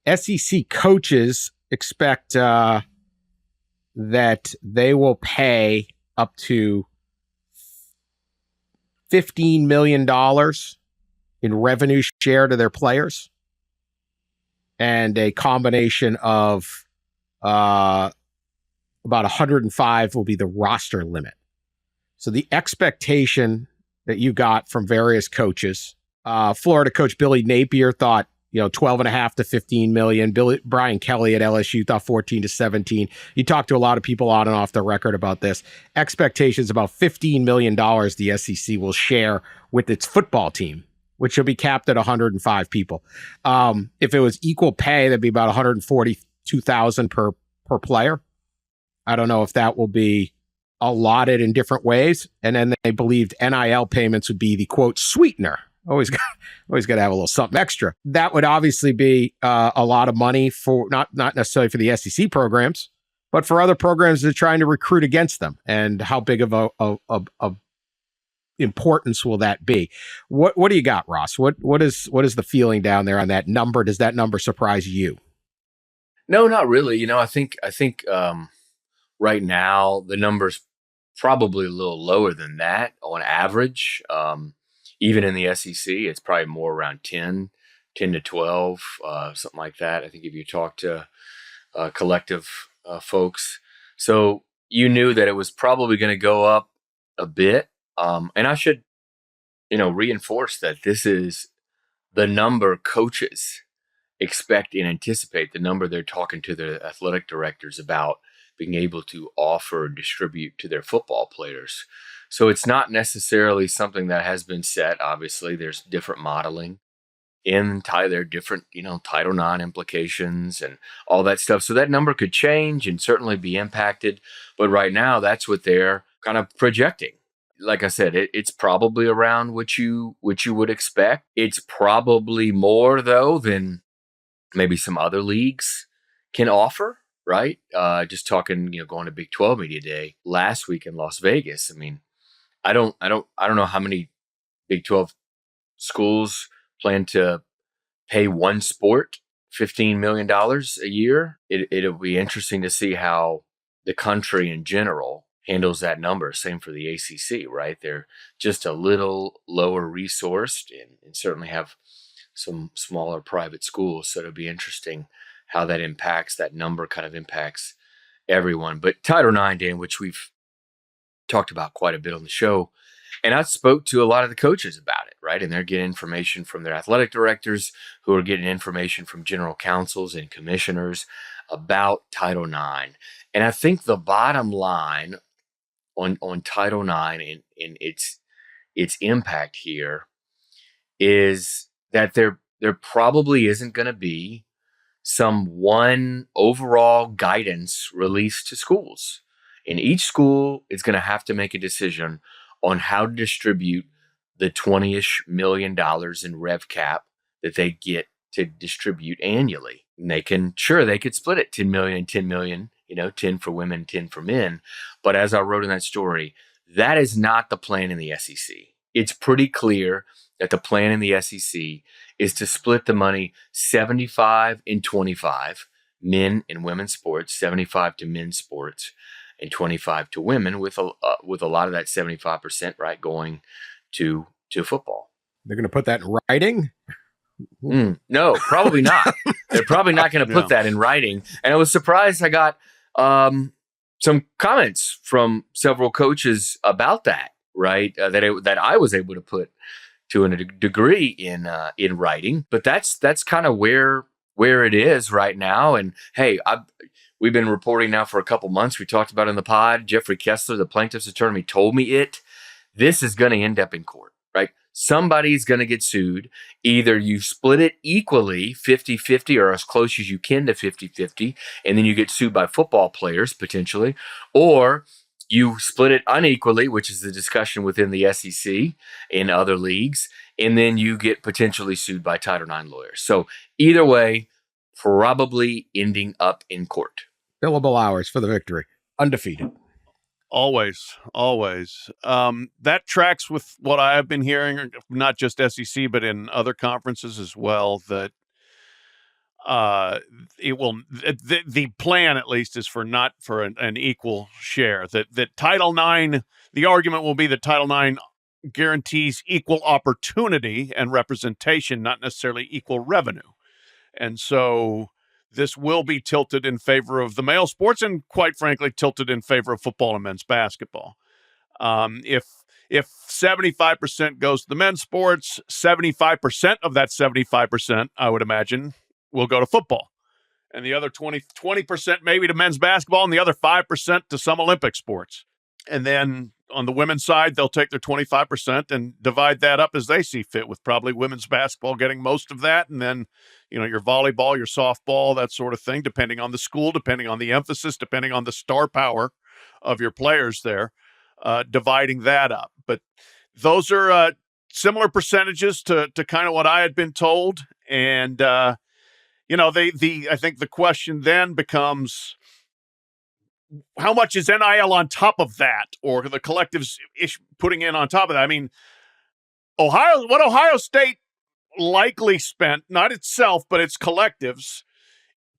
SEC coaches expect that they will pay up to $15 million in revenue share to their players, and a combination of about 105 will be the roster limit. So the expectation that you got from various coaches, Florida coach Billy Napier thought 12.5 to 15 million. Brian Kelly at LSU thought 14 to 17. You talked to a lot of people on and off the record about this. Expectations about $15 million the SEC will share with its football team, which will be capped at 105 people. If it was equal pay, that'd be about 142,000 per player. I don't know if that will be allotted in different ways. And then they believed NIL payments would be the quote sweetener. Always got to have a little something extra. That would obviously be a lot of money for not necessarily for the SEC programs, but for other programs that are trying to recruit against them. And how big of a importance will that be? What do you got, Ross? What is the feeling down there on that number? Does that number surprise you? No, not really. I think right now the number's probably a little lower than that on average. Even in the SEC, it's probably more around 10 to 12, something like that. I think if you talk to collective folks. So you knew that it was probably going to go up a bit. And I should, reinforce that this is the number coaches expect and anticipate, the number they're talking to their athletic directors about being able to offer and distribute to their football players. So it's not necessarily something that has been set. Obviously, there's different modeling in there are different, Title IX implications and all that stuff. So that number could change and certainly be impacted. But right now, that's what they're kind of projecting. Like I said, it's probably around what you would expect. It's probably more, though, than maybe some other leagues can offer, right? Just talking, going to Big 12 Media Day last week in Las Vegas. I mean, I don't know how many Big 12 schools plan to pay one sport $15 million a year. It'll be interesting to see how the country in general handles that number. Same for the ACC, right? They're just a little lower resourced and certainly have some smaller private schools. So it'll be interesting how that number kind of impacts everyone. But Title IX, Dan, which we've talked about quite a bit on the show, and I spoke to a lot of the coaches about it, right? And they're getting information from their athletic directors who are getting information from general counsels and commissioners about Title IX. And I think the bottom line on Title IX and its impact here is that there probably isn't going to be some one overall guidance released to schools. And each school is going to have to make a decision on how to distribute the $20-ish million in rev cap that they get to distribute annually. And they could split it 10 million and 10 million, 10 for women, 10 for men. But as I wrote in that story, that is not the plan in the SEC. It's pretty clear that the plan in the SEC is to split the money 75 and 25, men and women's sports, 75 to men's sports, and 25 to women, with a lot of that 75%, right, going to football. They're going to put that in writing? No, probably not. They're probably not going to put that in writing. And I was surprised I got some comments from several coaches about that, right, that I was able to put to a degree in writing. But that's kind of where it is right now. And hey, we've been reporting now for a couple months. We talked about it in the pod. Jeffrey Kessler, the plaintiff's attorney, told me it. This is going to end up in court, right? Somebody's going to get sued. Either you split it equally, 50-50, or as close as you can to 50-50, and then you get sued by football players potentially, or you split it unequally, which is the discussion within the SEC and other leagues, and then you get potentially sued by Title IX lawyers. So either way, probably ending up in court. Billable hours for the victory. Undefeated. Always. That tracks with what I've been hearing, not just SEC, but in other conferences as well, that it will. The plan, at least, is for not for an equal share. That Title IX. The argument will be that Title IX guarantees equal opportunity and representation, not necessarily equal revenue. And so this will be tilted in favor of the male sports and, quite frankly, tilted in favor of football and men's basketball. If 75% goes to the men's sports, 75% of that 75%, I would imagine, will go to football. And the other 20% maybe to men's basketball, and the other 5% to some Olympic sports. And then on the women's side, they'll take their 25% and divide that up as they see fit, with probably women's basketball getting most of that. And then, your volleyball, your softball, that sort of thing, depending on the school, depending on the emphasis, depending on the star power of your players there, dividing that up. But those are similar percentages to kind of what I had been told. And, I think the question then becomes, how much is NIL on top of that, or the collectives putting in on top of that? I mean, what Ohio State likely spent, not itself, but its collectives,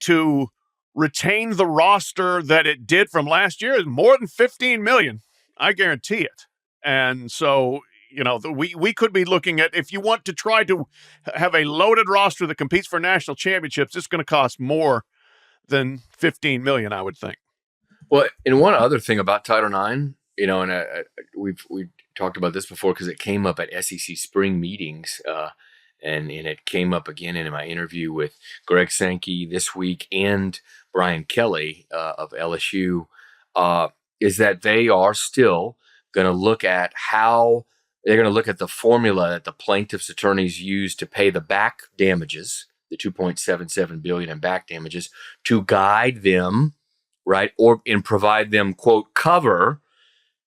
to retain the roster that it did from last year is more than $15 million. I guarantee it. And so, we could be looking at, if you want to try to have a loaded roster that competes for national championships, it's going to cost more than $15 million, I would think. Well, and one other thing about Title IX, and we've talked about this before because it came up at SEC spring meetings, and it came up again in my interview with Greg Sankey this week and Brian Kelly of LSU, is that they are still going to look at the formula that the plaintiff's attorneys use to pay the back damages, the $2.77 billion in back damages, to guide them, right, and provide them, quote, cover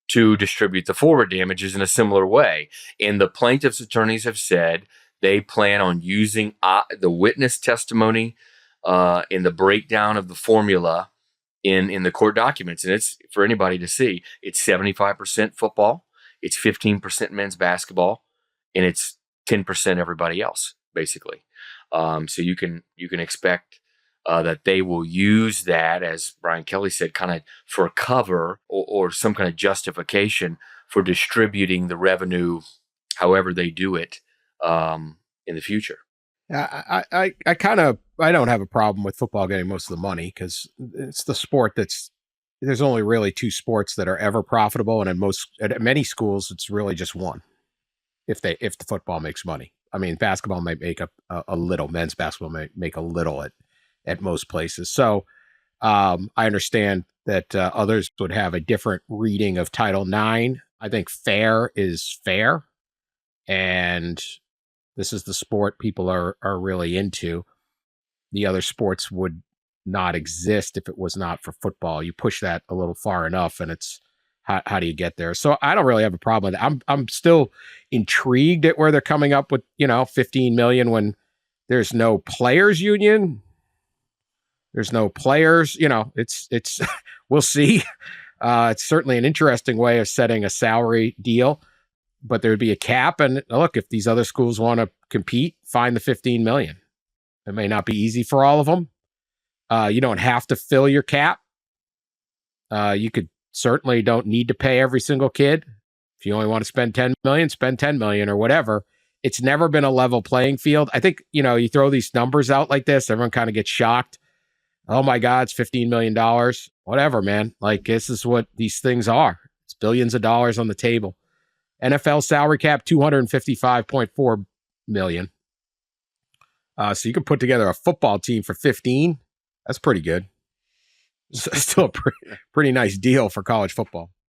to distribute the forward damages in a similar way. And the plaintiff's attorneys have said they plan on using the witness testimony in the breakdown of the formula in the court documents. And it's, for anybody to see, it's 75% football, it's 15% men's basketball, and it's 10% everybody else, basically. So you can expect that they will use that, as Brian Kelly said, kind of for cover or some kind of justification for distributing the revenue, however they do it, in the future. I don't have a problem with football getting most of the money, because it's the sport there's only really two sports that are ever profitable, and at many schools it's really just one. If the football makes money, I mean, basketball might make a little, men's basketball might make a little at most places. So I understand that others would have a different reading of Title IX. I think fair is fair, and this is the sport people are really into. The other sports would not exist if it was not for football. You push that a little far enough, and it's how do you get there? So I don't really have a problem with it. I'm still intrigued at where they're coming up with, $15 million when there's no players union. There's no players, it's we'll see. It's certainly an interesting way of setting a salary deal, but there would be a cap. And look, if these other schools want to compete, find the $15 million. It may not be easy for all of them. You don't have to fill your cap. You certainly don't need to pay every single kid. If you only want to spend $10 million, spend $10 million or whatever. It's never been a level playing field. I think, you throw these numbers out like this, everyone kind of gets shocked. Oh my God, it's $15 million. Whatever, man. Like, this is what these things are. It's billions of dollars on the table. NFL salary cap, $255.4 million. So you can put together a football team for 15. That's pretty good. It's still a pretty nice deal for college football.